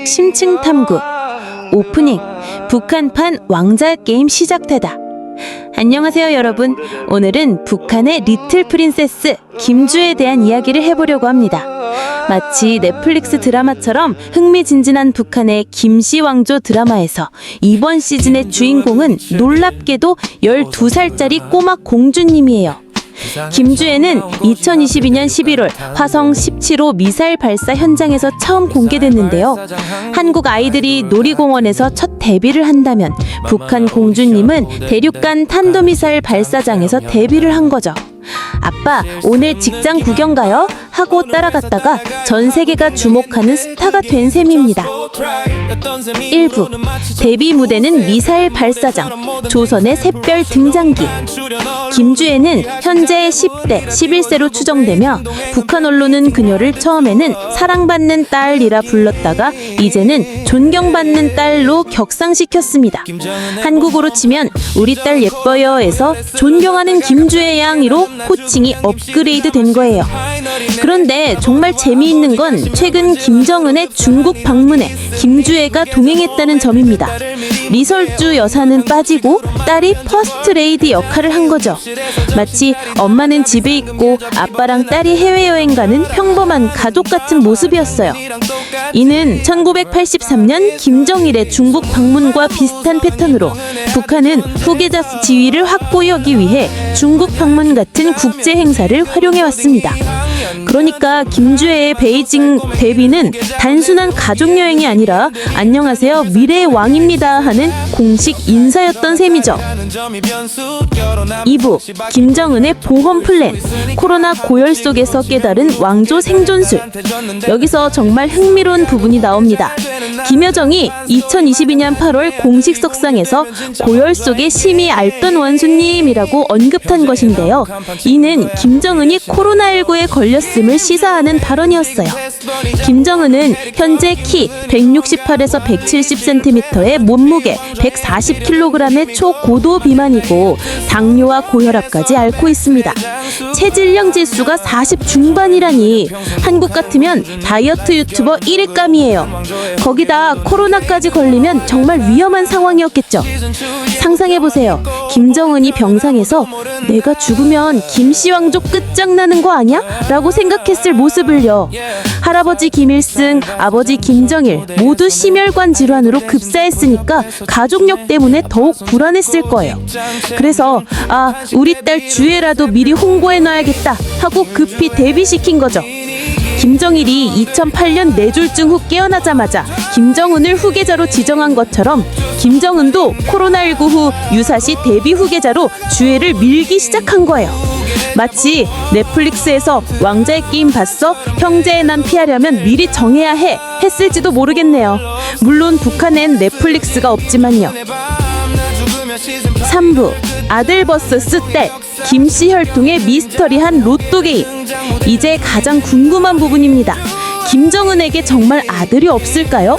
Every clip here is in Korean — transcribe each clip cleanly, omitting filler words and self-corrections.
심층 탐구 오프닝 북한판 왕자 게임 시작되다. 안녕하세요 여러분. 오늘은 북한의 리틀 프린세스 김주에 대한 이야기를 해보려고 합니다. 마치 넷플릭스 드라마처럼 흥미진진한 북한의 김씨왕조 드라마에서 이번 시즌의 주인공은 놀랍게도 12살짜리 꼬마 공주님이에요. 김주애는 2022년 11월 화성 17호 미사일 발사 현장에서 처음 공개됐는데요. 한국 아이들이 놀이공원에서 첫 데뷔를 한다면 북한 공주님은 대륙간 탄도미사일 발사장에서 데뷔를 한 거죠. 아빠, 오늘 직장 구경 가요? 하고 따라갔다가 전 세계가 주목하는 스타가 된 셈입니다. 1부 데뷔 무대는 미사일 발사장, 조선의 샛별 등장기. 김주애는 현재 10대, 11세로 추정되며 북한 언론은 그녀를 처음에는 사랑받는 딸이라 불렀다가 이제는 존경받는 딸로 격상시켰습니다. 한국어로 치면 우리 딸 예뻐요에서 존경하는 김주애 양이로 호칭이 업그레이드 된 거예요. 그런데 정말 재미있는 건 최근 김정은의 중국 방문에 김주애가 동행했다는 점입니다. 리설주 여사는 빠지고 딸이 퍼스트 레이디 역할을 한 거죠. 마치 엄마는 집에 있고 아빠랑 딸이 해외여행 가는 평범한 가족 같은 모습이었어요. 이는 1983년 김정일의 중국 방문과 비슷한 패턴으로 북한은 후계자 지위를 확보하기 위해 중국 방문 같은 국제 행사를 활용해왔습니다. 그러니까 김주애의 베이징 데뷔는 단순한 가족여행이 아니라 안녕하세요 미래의 왕입니다 하는 공식 인사였던 셈이죠. 2부 김정은의 보험 플랜, 코로나 고열 속에서 깨달은 왕조 생존술. 여기서 정말 흥미로운 부분이 나옵니다. 김여정이 2022년 8월 공식 석상에서 고열 속에 심히 앓던 원수님이라고 언급한 것인데요. 이는 김정은이 코로나19에 걸렸음을 시사하는 발언이었어요. 김정은은 현재 키 168에서 170cm의 몸무게 140kg의 초고도 비만이고 당뇨와 고혈압까지 앓고 있습니다. 체질량 지수가 40 중반이라니 한국 같으면 다이어트 유튜버 1위감이에요. 거기다 코로나까지 걸리면 정말 위험한 상황이었겠죠. 상상해보세요. 김정은이 병상에서 내가 죽으면 김씨왕조 끝장나는 거 아니야? 라고 생각했을 모습을요. 할아버지 김일승, 아버지 김정일 모두 심혈관 질환으로 급사했으니까 가족력 때문에 더욱 불안했을 거예요. 그래서 우리 딸 주애라도 미리 홍보해놔야겠다 하고 급히 데뷔시킨 거죠. 김정일이 2008년 뇌졸중 후 깨어나자마자 김정은을 후계자로 지정한 것처럼 김정은도 코로나19 후 유사시 데뷔 후계자로 주애를 밀기 시작한 거예요. 마치 넷플릭스에서 왕자의 게임 봤어? 형제의 난 피하려면 미리 정해야 해 했을지도 모르겠네요. 물론 북한엔 넷플릭스가 없지만요. 3부 아들 vs 딸, 김씨 혈통의 미스터리한 로또 게임. 이제 가장 궁금한 부분입니다. 김정은에게 정말 아들이 없을까요?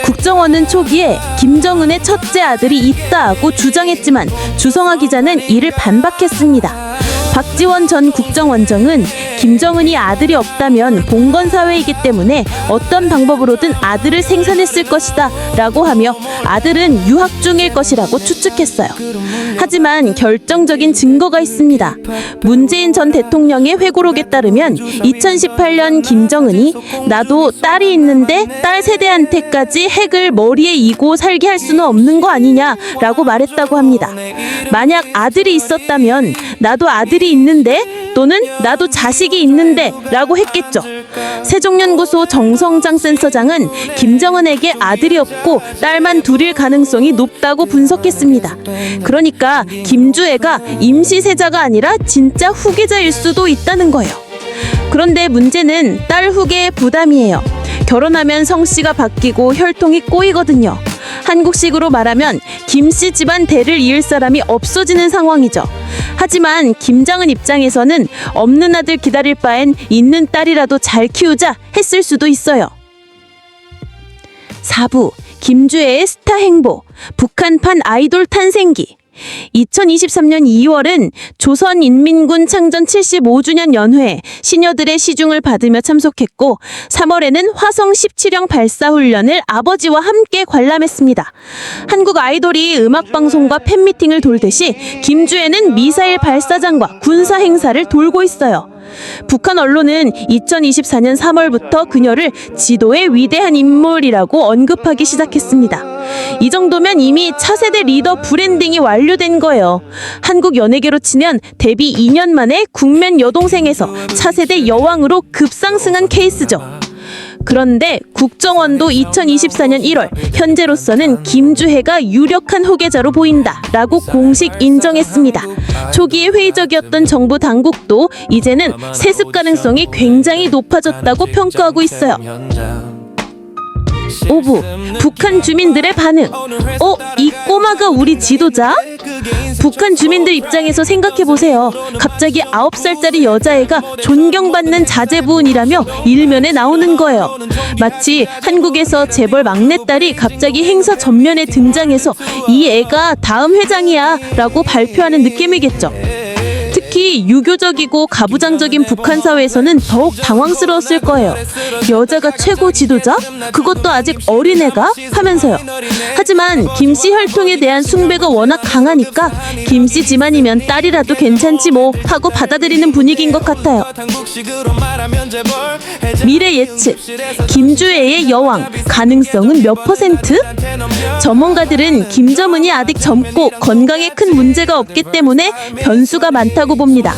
국정원은 초기에 김정은의 첫째 아들이 있다고 주장했지만 주성아 기자는 이를 반박했습니다. 박지원 전 국정원장은 김정은이 아들이 없다면 봉건사회이기 때문에 어떤 방법으로든 아들을 생산했을 것이다 라고 하며 아들은 유학 중일 것이라고 추측했어요. 하지만 결정적인 증거가 있습니다. 문재인 전 대통령의 회고록에 따르면 2018년 김정은이 나도 딸이 있는데 딸 세대한테까지 핵을 머리에 이고 살게 할 수는 없는 거 아니냐 라고 말했다고 합니다. 만약 아들이 있었다면 나도 아들이 있는데 또는 나도 자식이 있는데 라고 했겠죠. 세종연구소 정성장 센서장은 김정은에게 아들이 없고 딸만 둘일 가능성이 높다고 분석했습니다. 그러니까 김주애가 임시세자가 아니라 진짜 후계자일 수도 있다는 거예요. 그런데 문제는 딸 후계의 부담이에요. 결혼하면 성씨가 바뀌고 혈통이 꼬이거든요. 한국식으로 말하면 김씨 집안 대를 이을 사람이 없어지는 상황이죠. 하지만 김정은 입장에서는 없는 아들 기다릴 바엔 있는 딸이라도 잘 키우자 했을 수도 있어요. 4부 김주애의 스타 행보, 북한판 아이돌 탄생기. 2023년 2월은 조선인민군 창전 75주년 연회에 시녀들의 시중을 받으며 참석했고 3월에는 화성 17형 발사 훈련을 아버지와 함께 관람했습니다. 한국 아이돌이 음악방송과 팬미팅을 돌듯이 김주혜는 미사일 발사장과 군사 행사를 돌고 있어요. 북한 언론은 2024년 3월부터 그녀를 지도의 위대한 인물이라고 언급하기 시작했습니다. 이 정도면 이미 차세대 리더 브랜딩이 완료된 거예요. 한국 연예계로 치면 데뷔 2년 만에 국면 여동생에서 차세대 여왕으로 급상승한 케이스죠. 그런데 국정원도 2024년 1월 현재로서는 김주혜가 유력한 후계자로 보인다라고 공식 인정했습니다. 초기에 회의적이었던 정부 당국도 이제는 세습 가능성이 굉장히 높아졌다고 평가하고 있어요. 5부 북한 주민들의 반응. 이 꼬마가 우리 지도자? 북한 주민들 입장에서 생각해보세요. 갑자기 9살짜리 여자애가 존경받는 자제분이라며 일면에 나오는 거예요. 마치 한국에서 재벌 막내딸이 갑자기 행사 전면에 등장해서 이 애가 다음 회장이야 라고 발표하는 느낌이겠죠. 특히 유교적이고 가부장적인 북한 사회에서는 더욱 당황스러웠을 거예요. 여자가 최고 지도자? 그것도 아직 어린애가? 하면서요. 하지만 김씨 혈통에 대한 숭배가 워낙 강하니까 김씨 집안이면 딸이라도 괜찮지 뭐 하고 받아들이는 분위기인 것 같아요. 미래 예측. 김주혜의 여왕 가능성은 몇 %? 전문가들은 김정은이 아직 젊고 건강에 큰 문제가 없기 때문에 변수가 많다고 봅니다.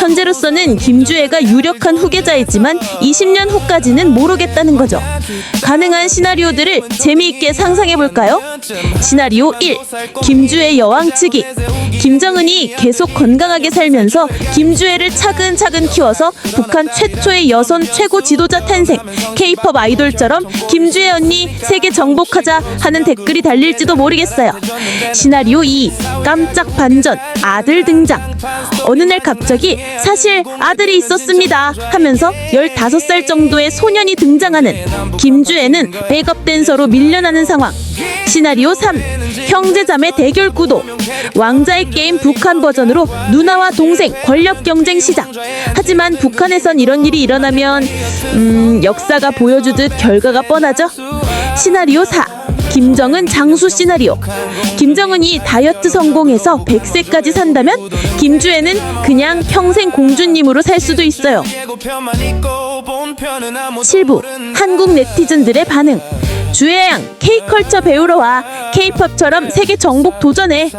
현재로서는 김주혜가 유력한 후계자이지만 20년 후까지는 모르겠다는 거죠. 가능한 시나리오들을 재미있게 상상해볼까요? 시나리오 1. 김주혜 여왕 측이 김정은이 계속 건강하게 살면서 김주혜를 차근차근 키워서 북한 최초의 여성 최고 지도자 탄생, K-팝 아이돌처럼 김주혜 언니 세계 정복하자 하는 댓글이 달릴지도 모르겠어요. 시나리오 2. 깜짝 반전, 아들 등장. 어느 날 갑자기 사실 아들이 있었습니다 하면서 15살 정도의 소년이 등장하는, 김주혜는 백업 댄서로 밀려나는 상황. 시나리오 3. 형제자매 대결 구도. 왕자의 게임 북한 버전으로 누나와 동생 권력 경쟁 시작. 하지만 북한에선 이런 일이 일어나면 역사가 보여주듯 결과가 뻔하죠. 시나리오 4. 김정은 장수 시나리오. 김정은이 다이어트 성공해서 100세까지 산다면 김주혜는 그냥 평생 공주님으로 살 수도 있어요. 7부 한국 네티즌들의 반응. 주혜양 K컬처 배우러 와. K-팝처럼 세계 정복 도전해.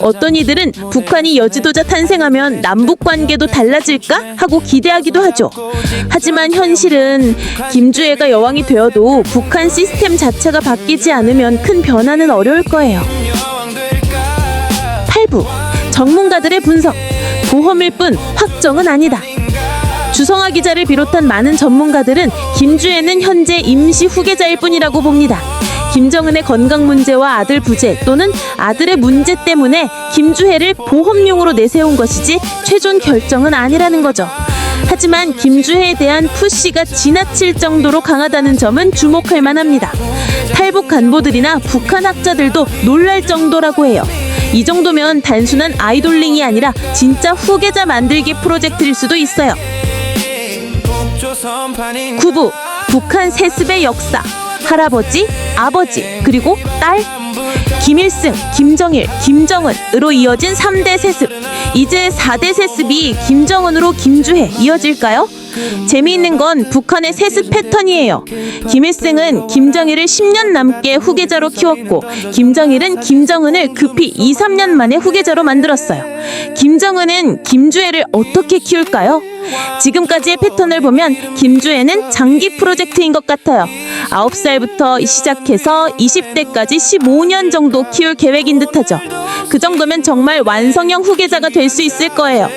어떤 이들은 북한이 여지도자 탄생하면 남북 관계도 달라질까 하고 기대하기도 하죠. 하지만 현실은 김주혜가 여왕이 되어도 북한 시스템 자체가 바뀌지 않으면 큰 변화는 어려울 거예요. 8부 전문가들의 분석. 보험일 뿐 확정은 아니다. 주성아 기자를 비롯한 많은 전문가들은 김주혜는 현재 임시 후계자일 뿐이라고 봅니다. 김정은의 건강 문제와 아들 부재 또는 아들의 문제 때문에 김주혜를 보험용으로 내세운 것이지 최종 결정은 아니라는 거죠. 하지만 김주혜에 대한 푸시가 지나칠 정도로 강하다는 점은 주목할 만합니다. 탈북 간부들이나 북한 학자들도 놀랄 정도라고 해요. 이 정도면 단순한 아이돌링이 아니라 진짜 후계자 만들기 프로젝트일 수도 있어요. 9부 북한 세습의 역사. 할아버지, 아버지, 그리고 딸. 김일승, 김정일, 김정은으로 이어진 3대 세습. 이제 4대 세습이 김정은으로 김주혜 이어질까요? 재미있는 건 북한의 세습 패턴이에요. 김일승은 김정일을 10년 넘게 후계자로 키웠고 김정일은 김정은을 급히 2, 3년 만에 후계자로 만들었어요. 김정은은 김주혜를 어떻게 키울까요? 지금까지의 패턴을 보면 김주혜는 장기 프로젝트인 것 같아요. 9살부터 시작해서 20대까지 15년 정도 키울 계획인 듯하죠. 그 정도면 정말 완성형 후계자가 될 수 있을 거예요.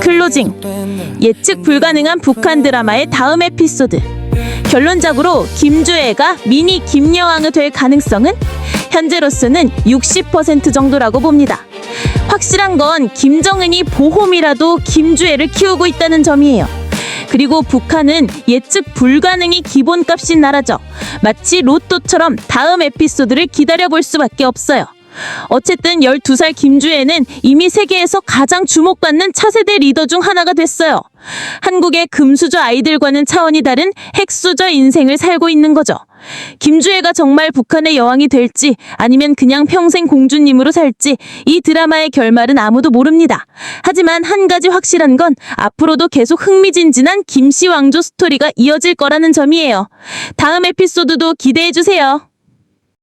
클로징. 예측 불가능한 북한 드라마의 다음 에피소드. 결론적으로 김주혜가 미니 김여왕이 될 가능성은 현재로서는 60% 정도라고 봅니다. 확실한 건 김정은이 보험이라도 김주혜를 키우고 있다는 점이에요. 그리고 북한은 예측 불가능이 기본값인 나라죠. 마치 로또처럼 다음 에피소드를 기다려볼 수밖에 없어요. 어쨌든 12살 김주혜는 이미 세계에서 가장 주목받는 차세대 리더 중 하나가 됐어요. 한국의 금수저 아이들과는 차원이 다른 핵수저 인생을 살고 있는 거죠. 김주혜가 정말 북한의 여왕이 될지 아니면 그냥 평생 공주님으로 살지 이 드라마의 결말은 아무도 모릅니다. 하지만 한 가지 확실한 건 앞으로도 계속 흥미진진한 김씨 왕조 스토리가 이어질 거라는 점이에요. 다음 에피소드도 기대해주세요.